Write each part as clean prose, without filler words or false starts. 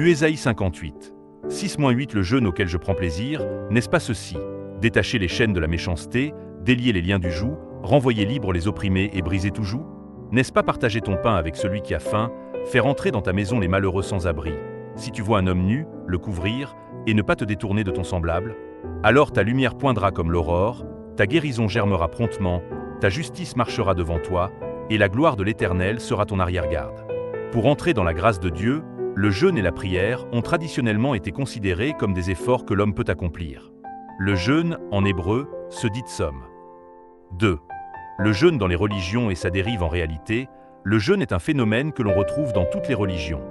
Ésaïe 58. 6-8 Le jeûne auquel je prends plaisir, n'est-ce pas ceci? Détacher les chaînes de la méchanceté, délier les liens du joug, renvoyer libres les opprimés et briser tout joug? N'est-ce pas partager ton pain avec celui qui a faim, faire entrer dans ta maison les malheureux sans abri? Si tu vois un homme nu, le couvrir, et ne pas te détourner de ton semblable? Alors ta lumière poindra comme l'aurore, ta guérison germera promptement, ta justice marchera devant toi, et la gloire de l'Éternel sera ton arrière-garde. Pour entrer dans la grâce de Dieu, le jeûne et la prière ont traditionnellement été considérés comme des efforts que l'homme peut accomplir. Le jeûne, en hébreu, se dit tsom. 2. Le jeûne dans les religions et sa dérive en réalité, le jeûne est un phénomène que l'on retrouve dans toutes les religions.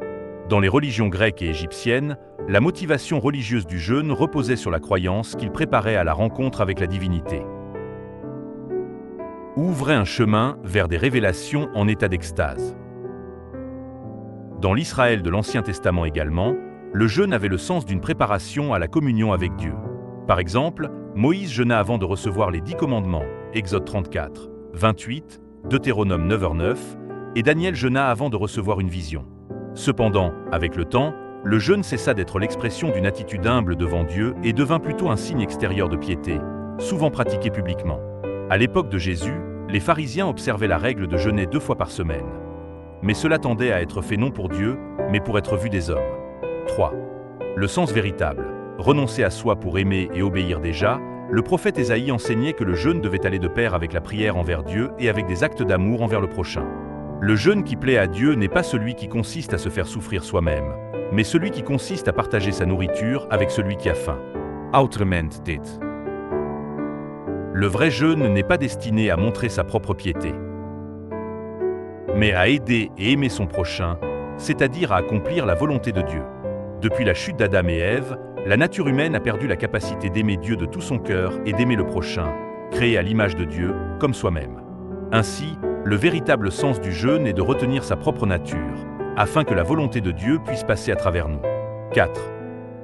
Dans les religions grecques et égyptiennes, la motivation religieuse du jeûne reposait sur la croyance qu'il préparait à la rencontre avec la divinité. Ouvrait un chemin vers des révélations en état d'extase. Dans l'Israël de l'Ancien Testament également, le jeûne avait le sens d'une préparation à la communion avec Dieu. Par exemple, Moïse jeûna avant de recevoir les 10 commandements, Exode 34, 28, Deutéronome 9h9, et Daniel jeûna avant de recevoir une vision. Cependant, avec le temps, le jeûne cessa d'être l'expression d'une attitude humble devant Dieu et devint plutôt un signe extérieur de piété, souvent pratiqué publiquement. À l'époque de Jésus, les pharisiens observaient la règle de jeûner 2 fois par semaine. Mais cela tendait à être fait non pour Dieu, mais pour être vu des hommes. 3. Le sens véritable. Renoncer à soi pour aimer et obéir déjà, le prophète Ésaïe enseignait que le jeûne devait aller de pair avec la prière envers Dieu et avec des actes d'amour envers le prochain. Le jeûne qui plaît à Dieu n'est pas celui qui consiste à se faire souffrir soi-même, mais celui qui consiste à partager sa nourriture avec celui qui a faim. Autrement dit, le vrai jeûne n'est pas destiné à montrer sa propre piété, mais à aider et aimer son prochain, c'est-à-dire à accomplir la volonté de Dieu. Depuis la chute d'Adam et Ève, la nature humaine a perdu la capacité d'aimer Dieu de tout son cœur et d'aimer le prochain, créé à l'image de Dieu, comme soi-même. Ainsi, le véritable sens du jeûne est de retenir sa propre nature, afin que la volonté de Dieu puisse passer à travers nous. 4.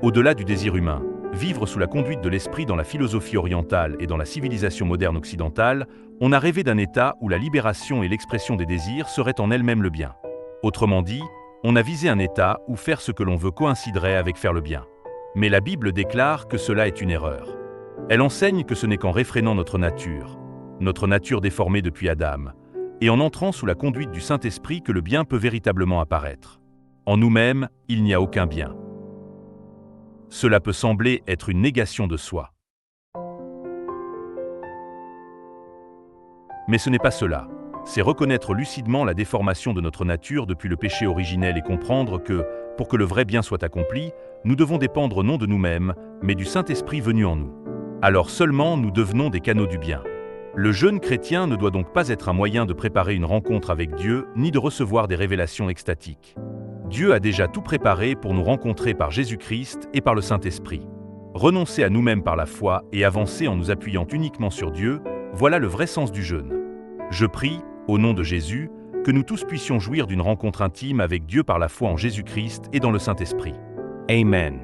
Au-delà du désir humain, vivre sous la conduite de l'esprit dans la philosophie orientale et dans la civilisation moderne occidentale, on a rêvé d'un état où la libération et l'expression des désirs seraient en elles-mêmes le bien. Autrement dit, on a visé un état où faire ce que l'on veut coïnciderait avec faire le bien. Mais la Bible déclare que cela est une erreur. Elle enseigne que ce n'est qu'en réfrénant notre nature déformée depuis Adam, et en entrant sous la conduite du Saint-Esprit que le bien peut véritablement apparaître. En nous-mêmes, il n'y a aucun bien. Cela peut sembler être une négation de soi. Mais ce n'est pas cela. C'est reconnaître lucidement la déformation de notre nature depuis le péché originel et comprendre que, pour que le vrai bien soit accompli, nous devons dépendre non de nous-mêmes, mais du Saint-Esprit venu en nous. Alors seulement nous devenons des canaux du bien. Le jeûne chrétien ne doit donc pas être un moyen de préparer une rencontre avec Dieu, ni de recevoir des révélations extatiques. Dieu a déjà tout préparé pour nous rencontrer par Jésus-Christ et par le Saint-Esprit. Renoncer à nous-mêmes par la foi et avancer en nous appuyant uniquement sur Dieu, voilà le vrai sens du jeûne. Je prie, au nom de Jésus, que nous tous puissions jouir d'une rencontre intime avec Dieu par la foi en Jésus-Christ et dans le Saint-Esprit. Amen.